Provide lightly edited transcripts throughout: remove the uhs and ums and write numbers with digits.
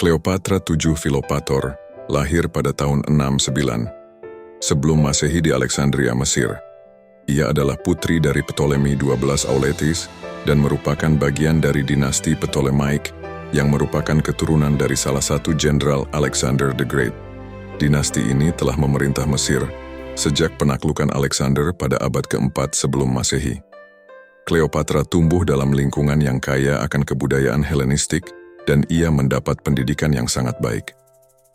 Kleopatra VII Filopator lahir pada tahun 69 sebelum Masehi di Alexandria, Mesir. Ia adalah putri dari Ptolemy XII Auletes dan merupakan bagian dari dinasti Ptolemaic yang merupakan keturunan dari salah satu jenderal Alexander the Great. Dinasti ini telah memerintah Mesir sejak penaklukan Alexander pada abad keempat sebelum Masehi. Kleopatra tumbuh dalam lingkungan yang kaya akan kebudayaan Helenistik dan ia mendapat pendidikan yang sangat baik.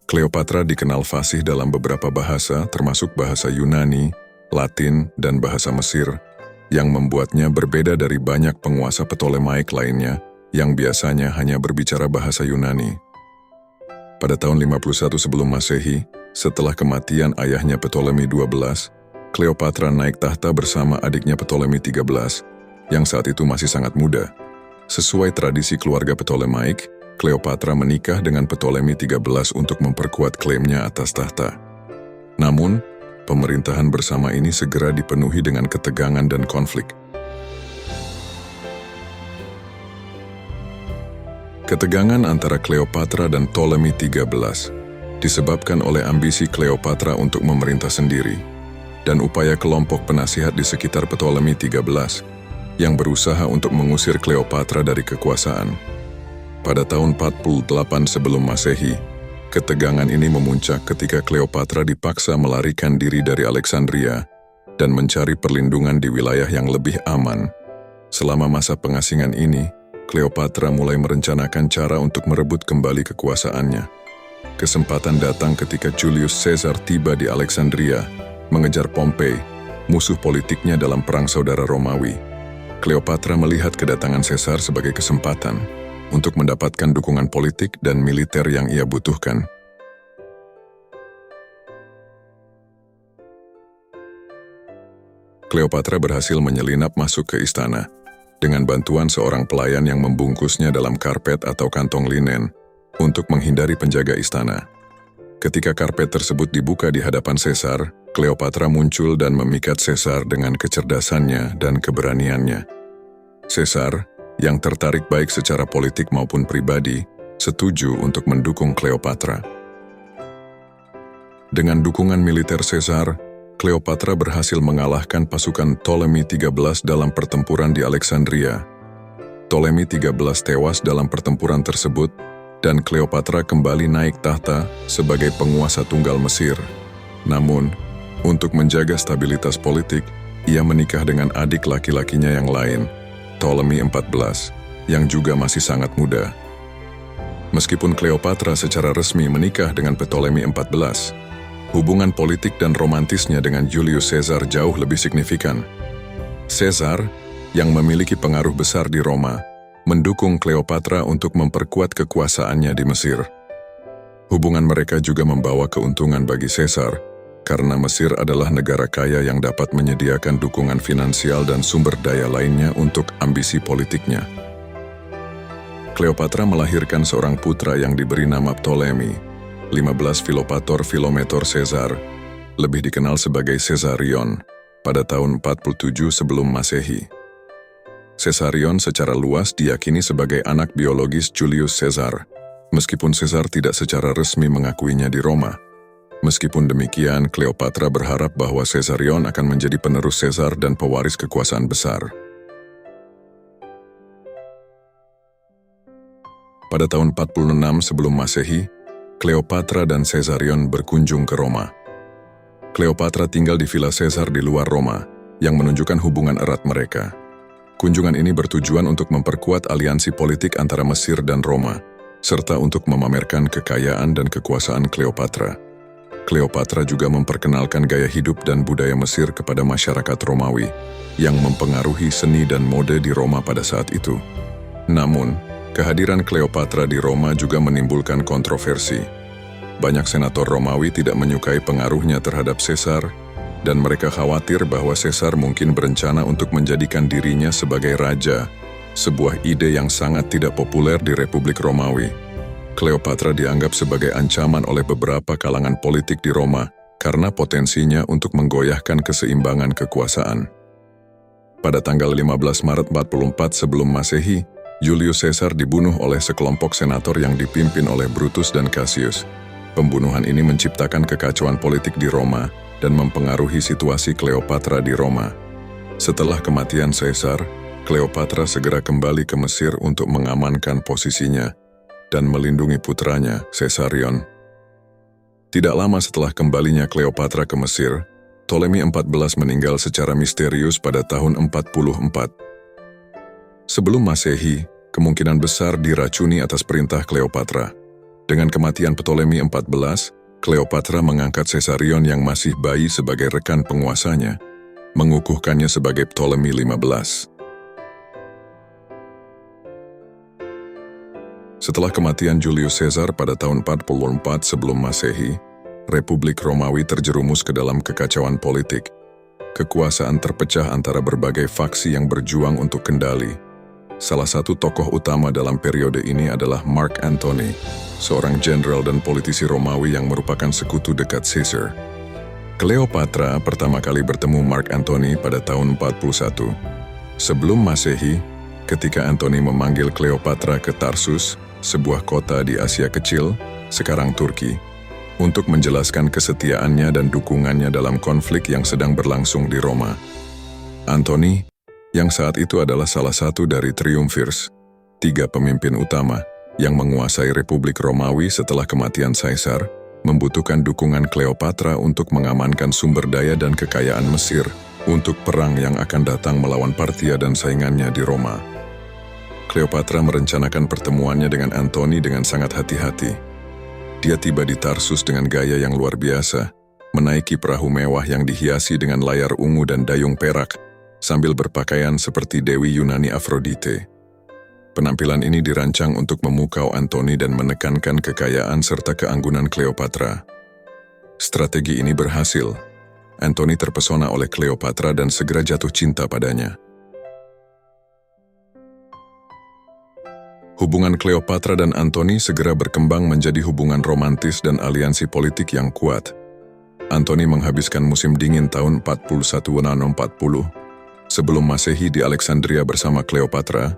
Kleopatra dikenal fasih dalam beberapa bahasa, termasuk bahasa Yunani, Latin, dan bahasa Mesir, yang membuatnya berbeda dari banyak penguasa Ptolemaic lainnya yang biasanya hanya berbicara bahasa Yunani. Pada tahun 51 sebelum Masehi, setelah kematian ayahnya Ptolemy XII, Kleopatra naik tahta bersama adiknya Ptolemy XIII, yang saat itu masih sangat muda. Sesuai tradisi keluarga Ptolemaic, Kleopatra menikah dengan Ptolemy XIII untuk memperkuat klaimnya atas tahta. Namun, pemerintahan bersama ini segera dipenuhi dengan ketegangan dan konflik. Ketegangan antara Kleopatra dan Ptolemy XIII disebabkan oleh ambisi Kleopatra untuk memerintah sendiri dan upaya kelompok penasihat di sekitar Ptolemy XIII yang berusaha untuk mengusir Kleopatra dari kekuasaan. Pada tahun 48 sebelum Masehi, ketegangan ini memuncak ketika Kleopatra dipaksa melarikan diri dari Alexandria dan mencari perlindungan di wilayah yang lebih aman. Selama masa pengasingan ini, Kleopatra mulai merencanakan cara untuk merebut kembali kekuasaannya. Kesempatan datang ketika Julius Caesar tiba di Alexandria, mengejar Pompei, musuh politiknya dalam perang saudara Romawi. Kleopatra melihat kedatangan Caesar sebagai kesempatan untuk mendapatkan dukungan politik dan militer yang ia butuhkan. Kleopatra berhasil menyelinap masuk ke istana dengan bantuan seorang pelayan yang membungkusnya dalam karpet atau kantong linen untuk menghindari penjaga istana. Ketika karpet tersebut dibuka di hadapan Caesar, Kleopatra muncul dan memikat Caesar dengan kecerdasannya dan keberaniannya. Caesar, yang tertarik baik secara politik maupun pribadi, setuju untuk mendukung Kleopatra. Dengan dukungan militer Caesar, Kleopatra berhasil mengalahkan pasukan Ptolemy XIII dalam pertempuran di Alexandria. Ptolemy XIII tewas dalam pertempuran tersebut, dan Kleopatra kembali naik tahta sebagai penguasa tunggal Mesir. Namun, untuk menjaga stabilitas politik, ia menikah dengan adik laki-lakinya yang lain, Ptolemy XIV, yang juga masih sangat muda. Meskipun Kleopatra secara resmi menikah dengan Ptolemy XIV, hubungan politik dan romantisnya dengan Julius Caesar jauh lebih signifikan. Caesar, yang memiliki pengaruh besar di Roma, mendukung Kleopatra untuk memperkuat kekuasaannya di Mesir. Hubungan mereka juga membawa keuntungan bagi Caesar, karena Mesir adalah negara kaya yang dapat menyediakan dukungan finansial dan sumber daya lainnya untuk ambisi politiknya. Kleopatra melahirkan seorang putra yang diberi nama Ptolemy, 15 Filopator Filometor Caesar, lebih dikenal sebagai Caesarion, pada tahun 47 sebelum Masehi. Caesarion secara luas diyakini sebagai anak biologis Julius Caesar, meskipun Caesar tidak secara resmi mengakuinya di Roma. Meskipun demikian, Kleopatra berharap bahwa Caesarion akan menjadi penerus Caesar dan pewaris kekuasaan besar. Pada tahun 46 sebelum Masehi, Kleopatra dan Caesarion berkunjung ke Roma. Kleopatra tinggal di Villa Caesar di luar Roma, yang menunjukkan hubungan erat mereka. Kunjungan ini bertujuan untuk memperkuat aliansi politik antara Mesir dan Roma, serta untuk memamerkan kekayaan dan kekuasaan Kleopatra. Kleopatra juga memperkenalkan gaya hidup dan budaya Mesir kepada masyarakat Romawi, yang mempengaruhi seni dan mode di Roma pada saat itu. Namun, kehadiran Kleopatra di Roma juga menimbulkan kontroversi. Banyak senator Romawi tidak menyukai pengaruhnya terhadap Caesar, dan mereka khawatir bahwa Caesar mungkin berencana untuk menjadikan dirinya sebagai raja, sebuah ide yang sangat tidak populer di Republik Romawi. Kleopatra dianggap sebagai ancaman oleh beberapa kalangan politik di Roma karena potensinya untuk menggoyahkan keseimbangan kekuasaan. Pada tanggal 15 Maret 44 sebelum Masehi, Julius Caesar dibunuh oleh sekelompok senator yang dipimpin oleh Brutus dan Cassius. Pembunuhan ini menciptakan kekacauan politik di Roma dan mempengaruhi situasi Cleopatra di Roma. Setelah kematian Caesar, Cleopatra segera kembali ke Mesir untuk mengamankan posisinya dan melindungi putranya, Caesarion. Tidak lama setelah kembalinya Cleopatra ke Mesir, Ptolemy XIV meninggal secara misterius pada tahun 44. Sebelum Masehi, kemungkinan besar diracuni atas perintah Cleopatra. Dengan kematian Ptolemy XIV, Cleopatra mengangkat Caesarion yang masih bayi sebagai rekan penguasanya, mengukuhkannya sebagai Ptolemy XV. Setelah kematian Julius Caesar pada tahun 44 sebelum Masehi, Republik Romawi terjerumus ke dalam kekacauan politik. Kekuasaan terpecah antara berbagai faksi yang berjuang untuk kendali. Salah satu tokoh utama dalam periode ini adalah Mark Antony, seorang jenderal dan politisi Romawi yang merupakan sekutu dekat Caesar. Cleopatra pertama kali bertemu Mark Antony pada tahun 41. Sebelum Masehi, ketika Antony memanggil Cleopatra ke Tarsus, sebuah kota di Asia Kecil, sekarang Turki, untuk menjelaskan kesetiaannya dan dukungannya dalam konflik yang sedang berlangsung di Roma. Antony, yang saat itu adalah salah satu dari triumvirs, 3 pemimpin utama yang menguasai Republik Romawi setelah kematian Caesar, membutuhkan dukungan Cleopatra untuk mengamankan sumber daya dan kekayaan Mesir untuk perang yang akan datang melawan Parthia dan saingannya di Roma. Cleopatra merencanakan pertemuannya dengan Antony dengan sangat hati-hati. Dia tiba di Tarsus dengan gaya yang luar biasa, menaiki perahu mewah yang dihiasi dengan layar ungu dan dayung perak, sambil berpakaian seperti Dewi Yunani Afrodite. Penampilan ini dirancang untuk memukau Antony dan menekankan kekayaan serta keanggunan Cleopatra. Strategi ini berhasil. Antony terpesona oleh Cleopatra dan segera jatuh cinta padanya. Hubungan Cleopatra dan Antony segera berkembang menjadi hubungan romantis dan aliansi politik yang kuat. Antony menghabiskan musim dingin tahun 41 sebelum Masehi di Alexandria bersama Cleopatra,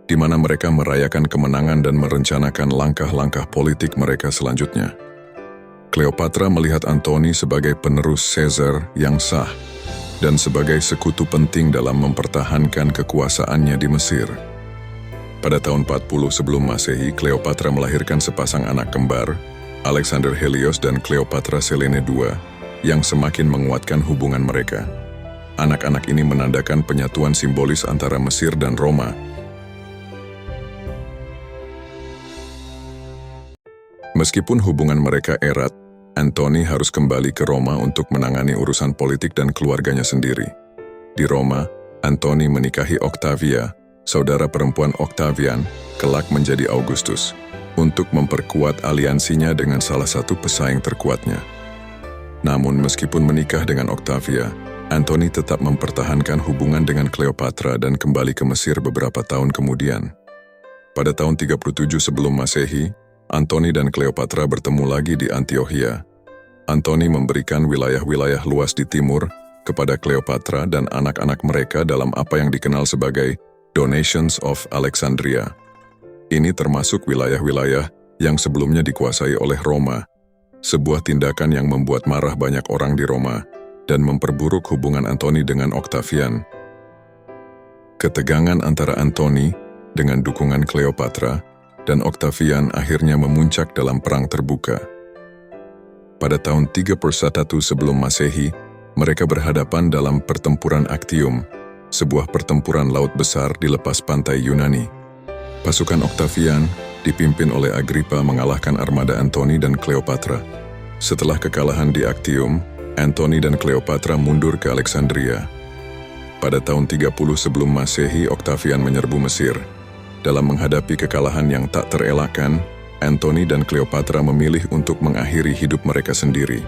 di mana mereka merayakan kemenangan dan merencanakan langkah-langkah politik mereka selanjutnya. Cleopatra melihat Antony sebagai penerus Caesar yang sah dan sebagai sekutu penting dalam mempertahankan kekuasaannya di Mesir. Pada tahun 40 sebelum Masehi, Cleopatra melahirkan sepasang anak kembar, Alexander Helios dan Cleopatra Selene II, yang semakin menguatkan hubungan mereka. Anak-anak ini menandakan penyatuan simbolis antara Mesir dan Roma. Meskipun hubungan mereka erat, Antony harus kembali ke Roma untuk menangani urusan politik dan keluarganya sendiri. Di Roma, Antony menikahi Octavia, saudara perempuan Octavian, kelak menjadi Augustus, untuk memperkuat aliansinya dengan salah satu pesaing terkuatnya. Namun meskipun menikah dengan Octavia, Antony tetap mempertahankan hubungan dengan Cleopatra dan kembali ke Mesir beberapa tahun kemudian. Pada tahun 37 sebelum Masehi, Antony dan Cleopatra bertemu lagi di Antiochia. Antony memberikan wilayah-wilayah luas di timur kepada Cleopatra dan anak-anak mereka dalam apa yang dikenal sebagai Donations of Alexandria. Ini termasuk wilayah-wilayah yang sebelumnya dikuasai oleh Roma, sebuah tindakan yang membuat marah banyak orang di Roma dan memperburuk hubungan Antony dengan Octavian. Ketegangan antara Antony dengan dukungan Cleopatra dan Octavian akhirnya memuncak dalam perang terbuka. Pada tahun 31 sebelum Masehi, mereka berhadapan dalam pertempuran Actium, sebuah pertempuran laut besar di lepas pantai Yunani. Pasukan Octavian, dipimpin oleh Agrippa, mengalahkan armada Antony dan Cleopatra. Setelah kekalahan di Actium, Antony dan Cleopatra mundur ke Alexandria. Pada tahun 30 sebelum Masehi, Octavian menyerbu Mesir. Dalam menghadapi kekalahan yang tak terelakkan, Antony dan Cleopatra memilih untuk mengakhiri hidup mereka sendiri.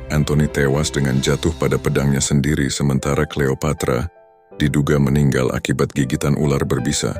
Antony tewas dengan jatuh pada pedangnya sendiri, sementara Cleopatra diduga meninggal akibat gigitan ular berbisa.